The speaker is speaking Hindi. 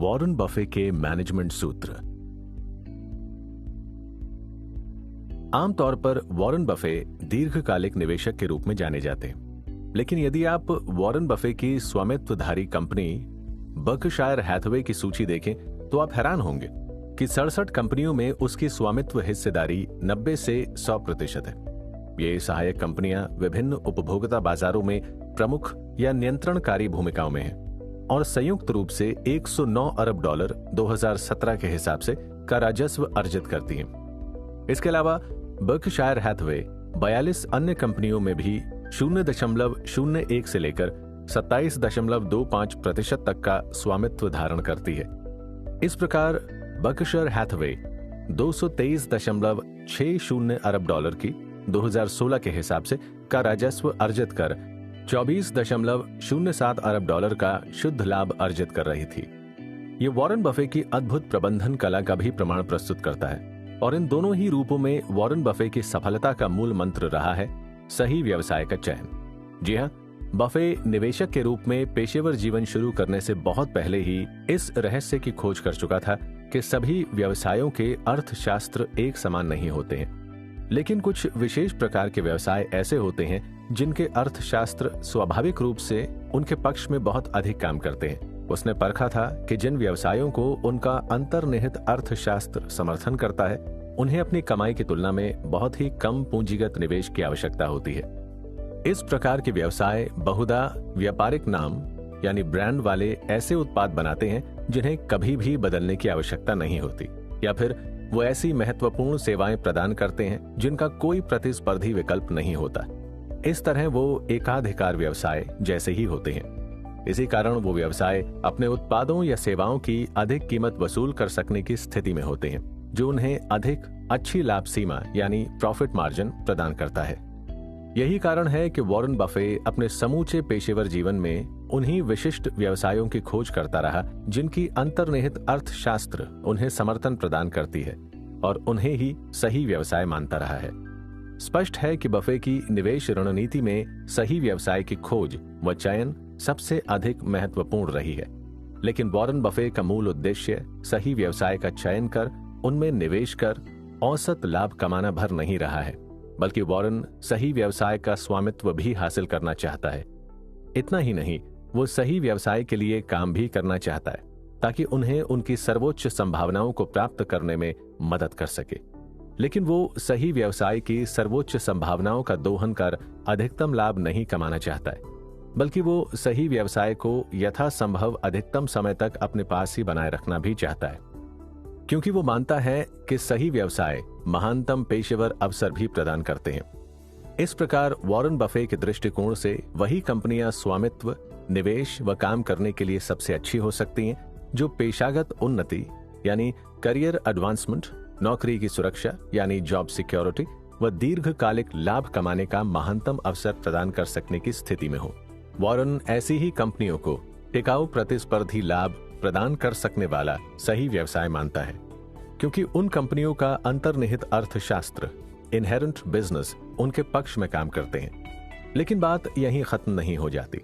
वॉरेन बफे के मैनेजमेंट सूत्र। आमतौर पर वॉरेन बफे दीर्घकालिक निवेशक के रूप में जाने जाते हैं, लेकिन यदि आप वॉरेन बफे की स्वामित्वधारी कंपनी बर्कशायर हैथवे की सूची देखें तो आप हैरान होंगे कि 67 कंपनियों में उसकी स्वामित्व हिस्सेदारी 90 से 100% है। ये सहायक कंपनियां विभिन्न उपभोक्ता बाजारों में प्रमुख या नियंत्रणकारी भूमिकाओं में हैं और संयुक्त रूप से $109 अरब 2017 के हिसाब से का राजस्व अर्जित करती हैं। इसके अलावा बर्कशायर हैथवे 42 अन्य कंपनियों में भी 0.01 से लेकर 27.25% तक का स्वामित्व धारण करती है। इस प्रकार बर्कशायर हैथवे 223.60 अरब डॉलर की 2016 के हिसाब से का राजस्व अर्जित कर 24.07 अरब डॉलर का शुद्ध लाभ अर्जित कर रही थी। ये वॉरेन बफे की अद्भुत प्रबंधन कला का भी प्रमाण प्रस्तुत करता है और इन दोनों ही रूपों में वॉरेन बफे की सफलता का मूल मंत्र रहा है सही व्यवसाय का चयन। जी हाँ, बफे निवेशक के रूप में पेशेवर जीवन शुरू करने से बहुत पहले ही इस रहस्य की खोज कर चुका था कि सभी व्यवसायों के अर्थशास्त्र एक समान नहीं होते हैं, लेकिन कुछ विशेष प्रकार के व्यवसाय ऐसे होते हैं जिनके अर्थशास्त्र स्वाभाविक रूप से उनके पक्ष में बहुत अधिक काम करते हैं। उसने परखा था कि जिन व्यवसायों को उनका अंतर्निहित अर्थशास्त्र समर्थन करता है, उन्हें अपनी कमाई की तुलना में बहुत ही कम पूंजीगत निवेश की आवश्यकता होती है। इस प्रकार के व्यवसाय बहुधा व्यापारिक नाम यानी ब्रांड वाले ऐसे उत्पाद बनाते हैं जिन्हें कभी भी बदलने की आवश्यकता नहीं होती, या फिर वो ऐसी महत्वपूर्ण सेवाएं प्रदान करते हैं जिनका कोई प्रतिस्पर्धी विकल्प नहीं होता। इस तरह वो एकाधिकार व्यवसाय जैसे ही होते हैं। इसी कारण वो व्यवसाय अपने उत्पादों या सेवाओं की अधिक कीमत वसूल कर सकने की स्थिति में होते हैं, जो उन्हें अधिक अच्छी लाभ सीमा यानी प्रॉफिट मार्जिन प्रदान करता है। यही कारण है कि वॉरेन बफे अपने समूचे पेशेवर जीवन में उन्हीं विशिष्ट व्यवसायों की खोज करता रहा जिनकी अंतर्निहित अर्थशास्त्र उन्हें समर्थन प्रदान करती है और उन्हें ही सही व्यवसाय मानता रहा है। स्पष्ट है कि बफे की निवेश रणनीति में सही व्यवसाय की खोज व चयन सबसे अधिक महत्वपूर्ण रही है, लेकिन वॉरेन बफे का मूल उद्देश्य सही व्यवसाय का चयन कर उनमें निवेश कर औसत लाभ कमाना भर नहीं रहा है, बल्कि वॉरेन सही व्यवसाय का स्वामित्व भी हासिल करना चाहता है। इतना ही नहीं, वो सही व्यवसाय के लिए काम भी करना चाहता है ताकि उन्हें उनकी सर्वोच्च संभावनाओं को प्राप्त करने में मदद कर सके। लेकिन वो सही व्यवसाय की सर्वोच्च संभावनाओं का दोहन कर अधिकतम लाभ नहीं कमाना चाहता है, बल्कि वो सही व्यवसाय को यथासंभव अधिकतम समय तक अपने पास ही बनाए रखना भी चाहता है, क्योंकि वो मानता है कि सही व्यवसाय महानतम पेशेवर अवसर भी प्रदान करते हैं। इस प्रकार वॉरेन बफे के दृष्टिकोण से वही कंपनियां स्वामित्व, निवेश व काम करने के लिए सबसे अच्छी हो सकती हैं जो पेशागत उन्नति यानी करियर एडवांसमेंट, नौकरी की सुरक्षा यानी जॉब सिक्योरिटी व दीर्घकालिक लाभ कमाने का महानतम अवसर प्रदान कर सकने की स्थिति में हो। वॉरेन ऐसी ही कंपनियों को टिकाऊ प्रतिस्पर्धी लाभ प्रदान कर सकने वाला सही व्यवसाय मानता है, क्योंकि उन कंपनियों का अंतर्निहित अर्थशास्त्र इनहेरेंट बिजनेस उनके पक्ष में काम करते हैं। लेकिन बात यहीं खत्म नहीं हो जाती।